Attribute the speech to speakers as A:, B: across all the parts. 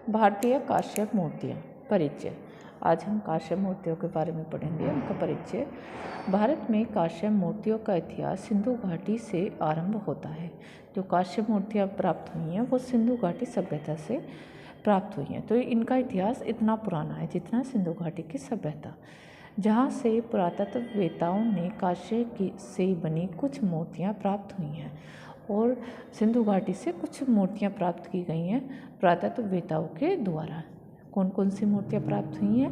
A: भारतीय काश्यप मूर्तियाँ। परिचय। आज हम काश्यप मूर्तियों के बारे में पढ़ेंगे, उनका परिचय। भारत में काश्यप मूर्तियों का इतिहास सिंधु घाटी से आरंभ होता है। जो काश्यप मूर्तियाँ प्राप्त हुई हैं वो सिंधु घाटी सभ्यता से प्राप्त हुई हैं। तो इनका इतिहास इतना पुराना है जितना सिंधु घाटी की सभ्यता, जहाँ से पुरातत्ववेत्ताओं ने काश्य की से बनी कुछ मूर्तियाँ प्राप्त हुई हैं और सिंधु घाटी से कुछ मूर्तियाँ प्राप्त की गई हैं पुरातत्ववेत्ताओं के द्वारा। कौन कौन सी मूर्तियाँ प्राप्त हुई हैं?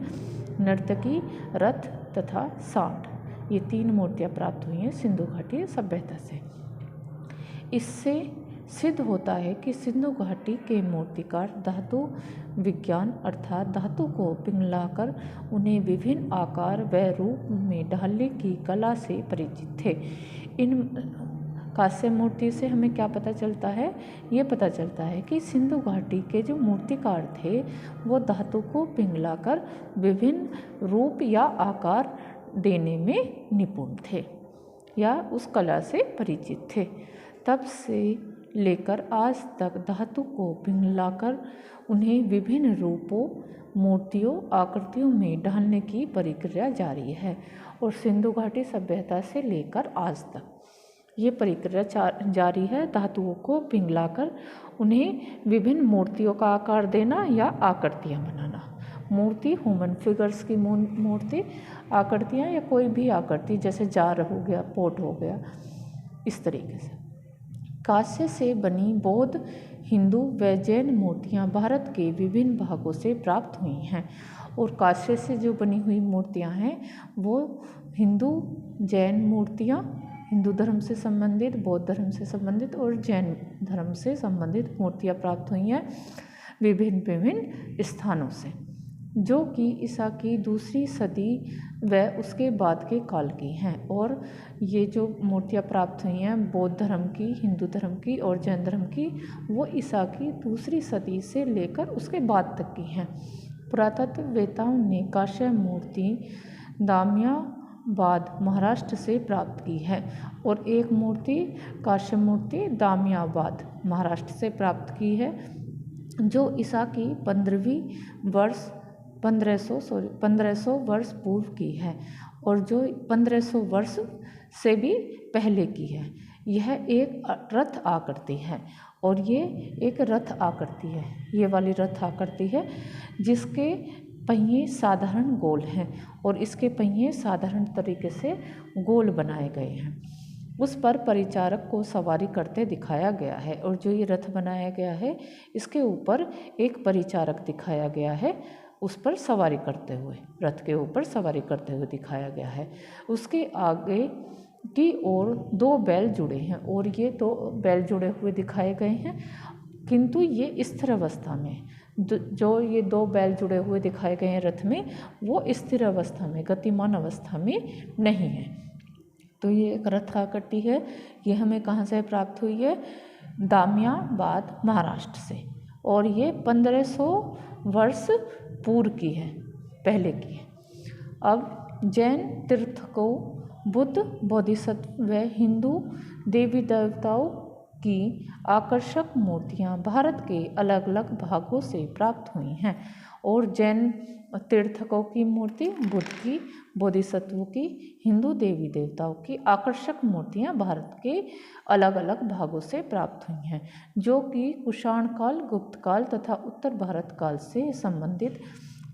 A: नर्तकी, रथ तथा सांड, ये 3 मूर्तियाँ प्राप्त हुई हैं सिंधु घाटी सभ्यता से। इससे सिद्ध होता है कि सिंधु घाटी के मूर्तिकार धातु विज्ञान अर्थात धातु को पिघलाकर उन्हें विभिन्न आकार व रूप में ढालने की कला से परिचित थे। इन कांस्य मूर्ति से हमें क्या पता चलता है? ये पता चलता है कि सिंधु घाटी के जो मूर्तिकार थे वो धातु को पिघलाकर विभिन्न रूप या आकार देने में निपुण थे या उस कला से परिचित थे। तब से लेकर आज तक धातु को पिघलाकर उन्हें विभिन्न रूपों, मूर्तियों, आकृतियों में ढालने की प्रक्रिया जारी है और सिंधु घाटी सभ्यता से लेकर आज तक ये प्रक्रिया जारी है। धातुओं को पिघलाकर उन्हें विभिन्न मूर्तियों का आकार देना या आकृतियाँ बनाना। मूर्ति ह्यूमन फिगर्स की मूर्ति, आकृतियाँ या कोई भी आकृति जैसे जार हो गया, पोट हो गया, इस तरीके से। कांस्य से बनी बौद्ध, हिंदू व जैन मूर्तियाँ भारत के विभिन्न भागों से प्राप्त हुई हैं और कांस्य से जो बनी हुई मूर्तियाँ हैं वो हिंदू, जैन मूर्तियाँ, हिंदू धर्म से संबंधित, बौद्ध धर्म से संबंधित और जैन धर्म से संबंधित मूर्तियाँ प्राप्त हुई हैं विभिन्न स्थानों से, जो कि ईसा की 2री सदी व उसके बाद के काल की हैं। और ये जो मूर्तियाँ प्राप्त हुई हैं बौद्ध धर्म की, हिंदू धर्म की और जैन धर्म की, वो ईसा की 2री सदी से लेकर उसके बाद तक की हैं। पुरातत्ववेत्ताओं ने कांस्य मूर्ति दामियाबाद, महाराष्ट्र से प्राप्त की है और एक मूर्ति कांस्य मूर्ति दामियाबाद, महाराष्ट्र से प्राप्त की है, जो ईसा की 1500 वर्ष पूर्व की है और जो 1500 वर्ष से भी पहले की है। यह एक रथ आकृति है और ये एक रथ आकृति है, ये वाली रथ आकृति है जिसके पहिए साधारण गोल हैं और इसके पहिए साधारण तरीके से गोल बनाए गए हैं। उस पर परिचारक को सवारी करते दिखाया गया है और जो ये रथ बनाया गया है इसके ऊपर एक परिचारक दिखाया गया है, उस पर सवारी करते हुए, रथ के ऊपर सवारी करते हुए दिखाया गया है। उसके आगे की ओर 2 बैल जुड़े हैं और ये 2 बैल जुड़े हुए दिखाए गए हैं, किंतु ये स्थिर अवस्था में, जो ये 2 बैल जुड़े हुए दिखाए गए हैं रथ में, वो स्थिर अवस्था में, गतिमान अवस्था में नहीं है। तो ये एक रथ आकृति है। ये हमें कहाँ से प्राप्त हुई है? दामियाबाद, महाराष्ट्र से, और ये 1500 वर्ष पूर्व की है, पहले की है। अब जैन तीर्थकों, बुद्ध, बोधिसत्व व हिंदू देवी देवताओं की आकर्षक मूर्तियाँ भारत के अलग अलग भागों से प्राप्त हुई हैं और जैन तीर्थकों की मूर्ति, बुद्ध की, बोधिसत्वों की, हिंदू देवी देवताओं की आकर्षक मूर्तियाँ भारत के अलग अलग भागों से प्राप्त हुई हैं, जो कि कुषाण काल, गुप्त काल तथा उत्तर भारत काल से संबंधित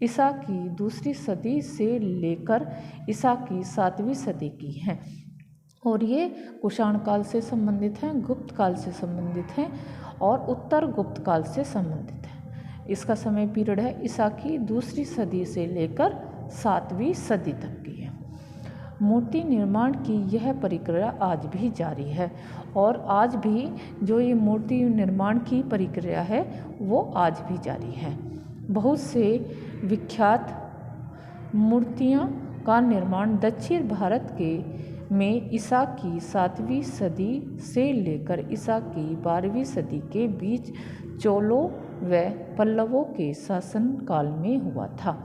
A: ईसा की 2री सदी से लेकर ईसा की 7वीं सदी की हैं और ये कुषाण काल से संबंधित हैं, गुप्त काल से संबंधित हैं और उत्तर गुप्त काल से संबंधित हैं। इसका समय पीरियड है ईसा की 2री सदी से लेकर 7वीं सदी तक की है। मूर्ति निर्माण की यह प्रक्रिया आज भी जारी है और आज भी जो ये मूर्ति निर्माण की प्रक्रिया है वो आज भी जारी है। बहुत से विख्यात मूर्तियाँ का निर्माण दक्षिण भारत के में ईसा की 7वीं सदी से लेकर ईसा की 12वीं सदी के बीच चोलों व पल्लवों के शासनकाल में हुआ था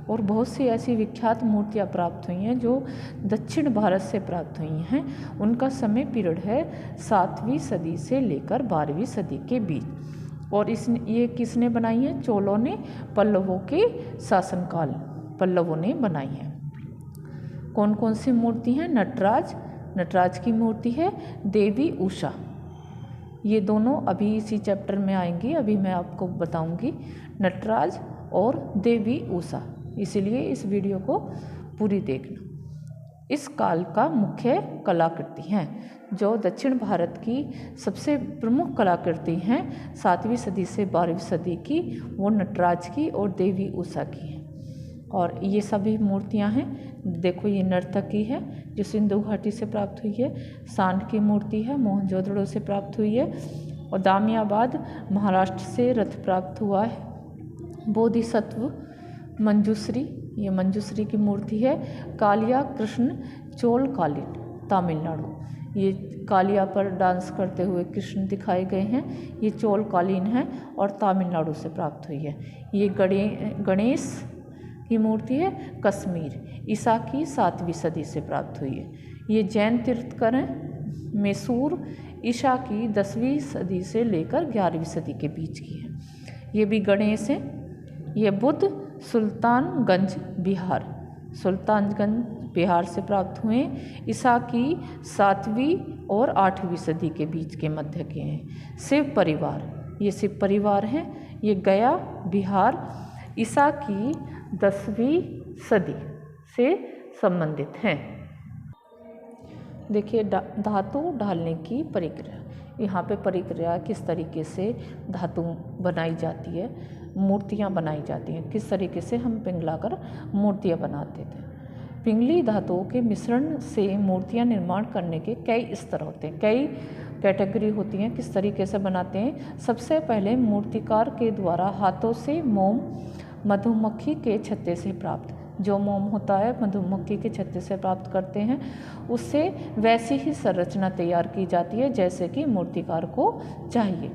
A: और बहुत सी ऐसी विख्यात मूर्तियाँ प्राप्त हुई हैं जो दक्षिण भारत से प्राप्त हुई हैं। उनका समय पीरियड है 7वीं सदी से लेकर 12वीं सदी के बीच। और ये किसने बनाई है? चोलों ने, पल्लवों के शासनकाल पल्लवों ने बनाई है। कौन कौन सी मूर्ति हैं? नटराज की मूर्ति है, देवी उषा, ये दोनों अभी इसी चैप्टर में आएंगी, अभी मैं आपको बताऊंगी। नटराज और देवी उषा, इसीलिए इस वीडियो को पूरी देखना। इस काल का मुख्य कलाकृति हैं, जो दक्षिण भारत की सबसे प्रमुख कलाकृति हैं 7वीं सदी से 12वीं सदी की, वो नटराज की और देवी उषा की हैं। और ये सभी मूर्तियां हैं, देखो ये नर्तकी है जो सिंधु घाटी से प्राप्त हुई है, सांड की मूर्ति है मोहनजोदड़ो से प्राप्त हुई है, और दामियाबाद महाराष्ट्र से रथ प्राप्त हुआ है। बोधिसत्व मंजूश्री, ये मंजूश्री की मूर्ति है। कालिया कृष्ण चोल कालीन, तमिलनाडु, ये कालिया पर डांस करते हुए कृष्ण दिखाए गए हैं, ये चोल कालीन है और तमिलनाडु से प्राप्त हुई है। ये गणेश की मूर्ति है, कश्मीर, ईसा की 7वीं सदी से प्राप्त हुई है। ये जैन तीर्थंकर हैं, मैसूर, ईसा की 10वीं सदी से लेकर 11वीं सदी के बीच की है। ये भी गणेश हैं। ये बुद्ध सुल्तानगंज बिहार से प्राप्त हुए, ईसा की 7वीं और 8वीं सदी के बीच के मध्य के हैं। शिव परिवार, ये शिव परिवार हैं, ये गया बिहार, ईसा की 10वीं सदी से संबंधित हैं। देखिए धातु ढालने की प्रक्रिया, यहाँ पे प्रक्रिया किस तरीके से धातु बनाई जाती है, मूर्तियाँ बनाई जाती हैं, किस तरीके से हम पिघलाकर मूर्तियाँ बनाते थे। पिंगली धातुओं के मिश्रण से मूर्तियाँ निर्माण करने के कई स्तर होते हैं, कई कैटेगरी होती हैं, किस तरीके से बनाते हैं। सबसे पहले मूर्तिकार के द्वारा हाथों से मोम मधुमक्खी के छत्ते से प्राप्त, जो मोम होता है मधुमक्खी के छत्ते से प्राप्त करते हैं, उससे वैसी ही संरचना तैयार की जाती है जैसे कि मूर्तिकार को चाहिए।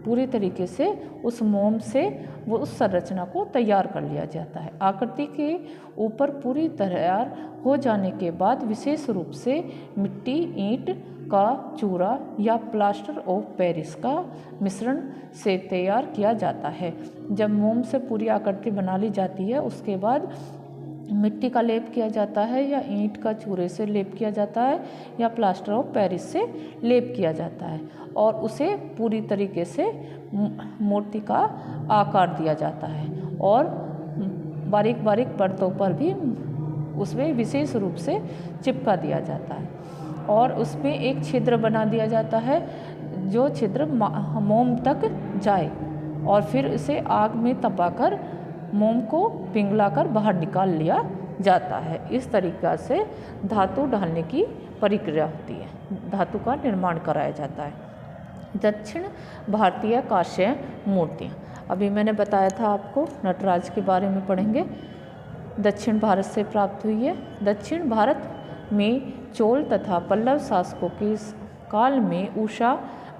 A: पूरी तरीके से उस मोम से वो उस संरचना को तैयार कर लिया जाता है। आकृति के ऊपर पूरी तैयार हो जाने के बाद विशेष रूप से मिट्टी, ईंट का चूरा या प्लास्टर ऑफ पेरिस का मिश्रण से तैयार किया जाता है। जब मोम से पूरी आकृति बना ली जाती है, उसके बाद मिट्टी का लेप किया जाता है या ईंट का चूरे से लेप किया जाता है या प्लास्टर ऑफ पेरिस से लेप किया जाता है, और उसे पूरी तरीके से मूर्ति का आकार दिया जाता है, और बारीक बारीक परतों पर भी उसमें विशेष रूप से चिपका दिया जाता है, और उसमें एक छिद्र बना दिया जाता है, जो छिद्र मोम तक जाए, और फिर इसे आग में तपाकर मोम को पिघलाकर बाहर निकाल लिया जाता है। इस तरीक़ा से धातु ढालने की प्रक्रिया होती है, धातु का निर्माण कराया जाता है। दक्षिण भारतीय कांस्य मूर्तियाँ, अभी मैंने बताया था आपको, नटराज के बारे में पढ़ेंगे। दक्षिण भारत से प्राप्त हुई है। दक्षिण भारत में चोल तथा पल्लव शासकों के काल में उषा,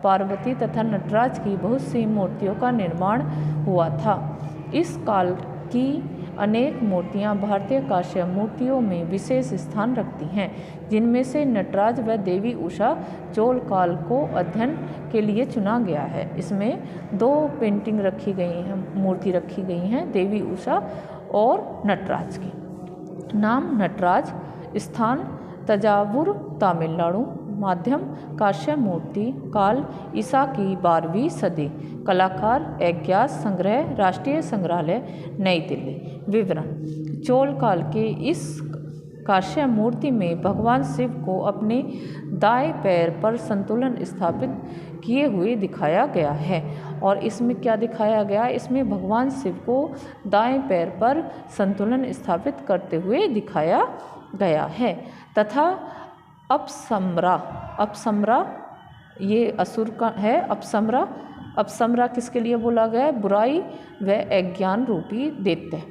A: पार्वती तथा नटराज की बहुत सी मूर्तियों का निर्माण हुआ था। इस काल की अनेक मूर्तियां भारतीय कांस्य मूर्तियों में विशेष स्थान रखती हैं, जिनमें से नटराज व देवी उषा चोल काल को अध्ययन के लिए चुना गया है। इसमें 2 पेंटिंग रखी गई हैं, मूर्ति रखी गई हैं, देवी उषा और नटराज की। नाम नटराज, स्थान तंजावुर तमिलनाडु, माध्यम कांस्य मूर्ति, काल ईसा की 12वीं सदी, कलाकार अज्ञात संग्रह, राष्ट्रीय संग्रहालय नई दिल्ली। विवरण: चोल काल के इस कांस्य मूर्ति में भगवान शिव को अपने दाएं पैर पर संतुलन स्थापित किए हुए दिखाया गया है। और इसमें क्या दिखाया गया? इसमें भगवान शिव को दाएं पैर पर संतुलन स्थापित करते हुए दिखाया गया है, तथा अपसमरा ये असुर का है। अपसमरा किसके लिए बोला गया है? बुराई व अज्ञान रूपी दैत्य,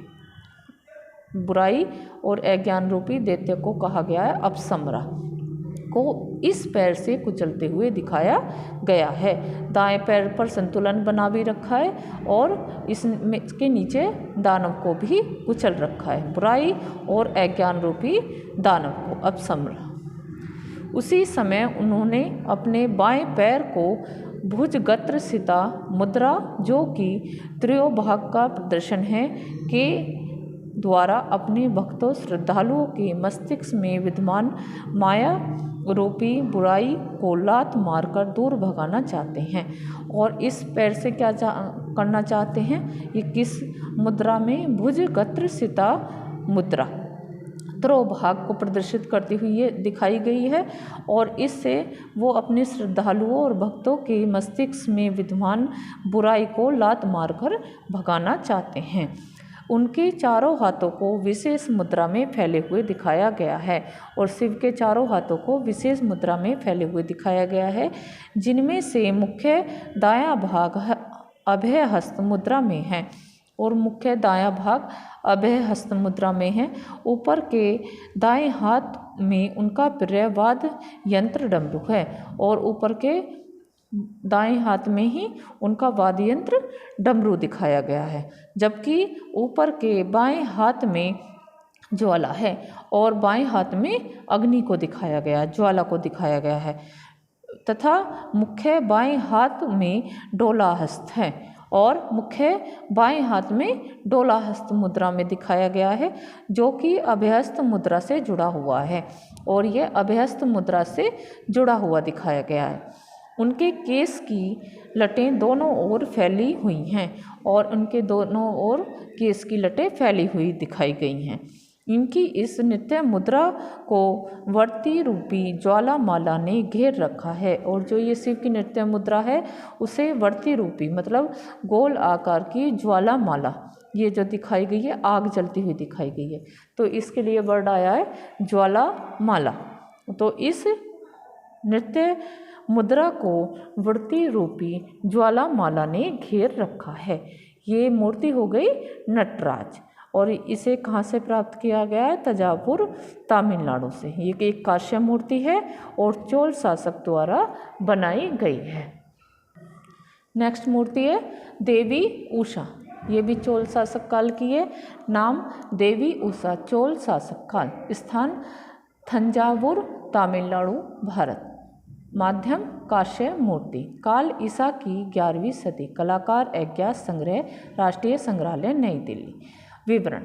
A: बुराई और अज्ञान रूपी दैत्य को कहा गया है। अपसमरा को इस पैर से कुचलते हुए दिखाया गया है। दाएं पैर पर संतुलन बना भी रखा है और इसके नीचे दानव को भी कुचल रखा है, बुराई और अज्ञान रूपी दानव को, अपसमरा। उसी समय उन्होंने अपने बाएं पैर को भुजगत्र सिता मुद्रा, जो कि त्रयोभाग का प्रदर्शन है, के द्वारा अपने भक्तों श्रद्धालुओं के मस्तिष्क में विद्यमान माया रूपी बुराई को लात मारकर दूर भगाना चाहते हैं। और इस पैर से क्या करना चाहते हैं? ये किस मुद्रा में? भुजगत्र सिता मुद्रा त्रयोभाग को प्रदर्शित करती हुई ये दिखाई गई है और इससे वो अपने श्रद्धालुओं और भक्तों के मस्तिष्क में विद्यमान बुराई को लात मारकर भगाना चाहते हैं। उनके चारों हाथों को विशेष मुद्रा में फैले हुए दिखाया गया है और शिव के चारों हाथों को विशेष मुद्रा में फैले हुए दिखाया गया है, जिनमें से मुख्य दायां भाग अभय हस्त मुद्रा में है और मुख्य दायां भाग अभय हस्त मुद्रा में है। ऊपर के दाएं हाथ में उनका प्रियवाद यंत्र डमरू है और ऊपर के दाएं हाथ में ही उनका वाद्य यंत्र डमरू दिखाया गया है, जबकि ऊपर के बाएं हाथ में ज्वाला है और बाएं हाथ में अग्नि को दिखाया गया, ज्वाला को दिखाया गया है, तथा मुख्य बाएं हाथ में डोला हस्त है और मुख्य बाएं हाथ में डोला हस्त मुद्रा में दिखाया गया है, जो कि अभयहस्त मुद्रा से जुड़ा हुआ है और यह अभयहस्त मुद्रा से जुड़ा हुआ दिखाया गया है। उनके केस की लटें दोनों ओर फैली हुई हैं और उनके दोनों ओर केस की लटें फैली हुई दिखाई गई हैं। इनकी इस नित्य मुद्रा को वर्ती रूपी ज्वाला माला ने घेर रखा है और जो ये शिव की नित्य मुद्रा है उसे वर्ती रूपी मतलब गोल आकार की ज्वाला माला ये जो दिखाई गई है, आग जलती हुई दिखाई गई है, तो इसके लिए वर्ड आया है ज्वाला माला। तो इस नित्य मुद्रा को वर्ती रूपी ज्वाला माला ने घेर रखा है। ये मूर्ति हो गई नटराज और इसे कहाँ से प्राप्त किया गया है? तंजावुर तमिलनाडु से। ये एक कांस्य मूर्ति है और चोल शासक द्वारा बनाई गई है। नेक्स्ट मूर्ति है देवी उषा। ये भी चोल शासक काल की है। नाम देवी उषा, चोल शासक काल। स्थान तंजावुर तमिलनाडु भारत। माध्यम कांस्य मूर्ति। काल ईसा की 11वीं सदी। कलाकार अज्ञात संग्रह, राष्ट्रीय संग्रहालय नई दिल्ली। विवरण।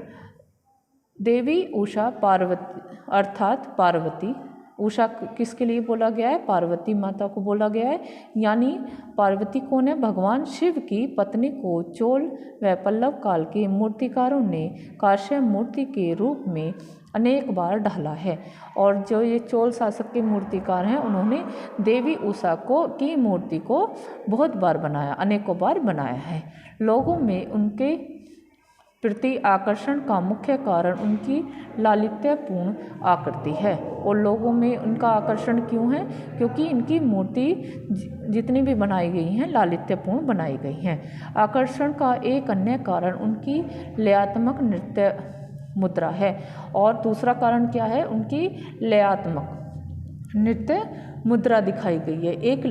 A: देवी उषा पार्वती अर्थात पार्वती। उषा किसके लिए बोला गया है? पार्वती माता को बोला गया है। यानी पार्वती कौन है? भगवान शिव की पत्नी को चोल व पल्लव काल के मूर्तिकारों ने कांस्य मूर्ति के रूप में अनेक बार ढाला है और जो ये चोल शासक के मूर्तिकार हैं उन्होंने देवी उषा की मूर्ति को बहुत बार बनाया, अनेकों बार बनाया है। लोगों में उनके प्रति आकर्षण का मुख्य कारण उनकी लालित्यपूर्ण आकृति है और लोगों में उनका आकर्षण क्यों है? क्योंकि इनकी मूर्ति जितनी भी बनाई गई हैं लालित्यपूर्ण बनाई गई हैं। आकर्षण का एक अन्य कारण उनकी लयात्मक नृत्य मुद्रा है और दूसरा कारण क्या है? उनकी लयात्मक नृत्य मुद्रा दिखाई गई है, एक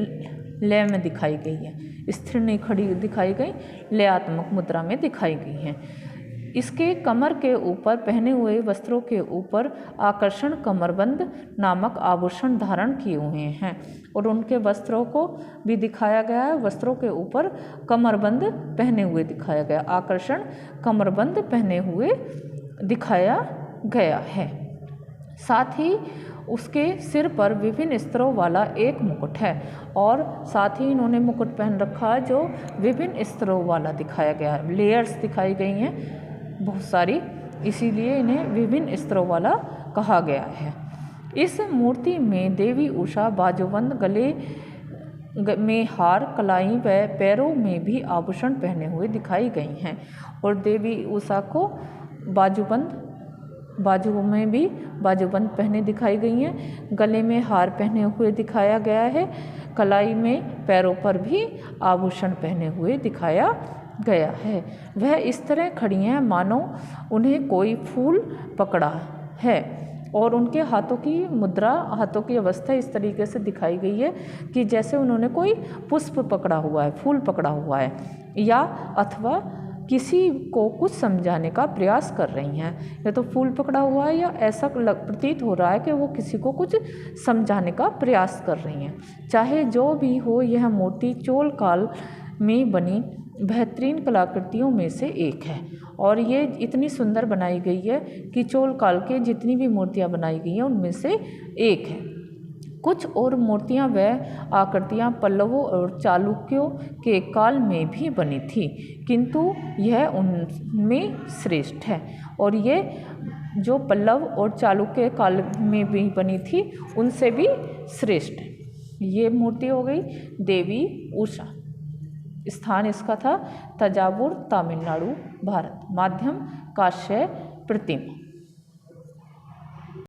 A: लय में दिखाई गई है, स्थिर नहीं खड़ी दिखाई गई, लयात्मक मुद्रा में दिखाई गई है। इसके कमर के ऊपर पहने हुए वस्त्रों के ऊपर आकर्षण कमरबंद नामक आभूषण धारण किए हुए हैं और उनके वस्त्रों को भी दिखाया गया है। वस्त्रों के ऊपर कमरबंद पहने हुए दिखाया गया, आकर्षण कमरबंद पहने हुए दिखाया गया है। साथ ही उसके सिर पर विभिन्न स्तरों वाला एक मुकुट है और साथ ही इन्होंने मुकुट पहन रखा है जो विभिन्न स्तरों वाला दिखाया गया है। लेयर्स दिखाई गई हैं बहुत सारी, इसीलिए इन्हें विभिन्न स्तरों वाला कहा गया है। इस मूर्ति में देवी उषा बाजूबंद, गले में हार, कलाई व पैरों में भी आभूषण पहने हुए दिखाई गई हैं और देवी उषा को बाजुओं में भी बाजूबंद पहने दिखाई गई हैं, गले में हार पहने हुए दिखाया गया है, कलाई में पैरों पर भी आभूषण पहने हुए दिखाया गया है। वह इस तरह खड़ी हैं मानो उन्हें कोई फूल पकड़ा है और उनके हाथों की मुद्रा, हाथों की अवस्था इस तरीके से दिखाई गई है कि जैसे उन्होंने कोई पुष्प पकड़ा हुआ है, फूल पकड़ा हुआ है या अथवा किसी को कुछ समझाने का प्रयास कर रही हैं। या तो फूल पकड़ा हुआ है या ऐसा प्रतीत हो रहा है कि वो किसी को कुछ समझाने का प्रयास कर रही हैं। चाहे जो भी हो, यह मूर्ति चोल काल में बनी बेहतरीन कलाकृतियों में से एक है और ये इतनी सुंदर बनाई गई है कि चोल काल के जितनी भी मूर्तियाँ बनाई गई हैं उनमें से एक है। कुछ और मूर्तियाँ व आकृतियाँ पल्लवों और चालुक्यों के काल में भी बनी थी, किंतु यह उनमें श्रेष्ठ है। और ये जो पल्लव और चालुक्य काल में भी बनी थी उनसे भी श्रेष्ठ है। ये मूर्ति हो गई देवी उषा। स्थान इसका था तंजावुर, तमिलनाडु, भारत। माध्यम कांस्य प्रतिमा।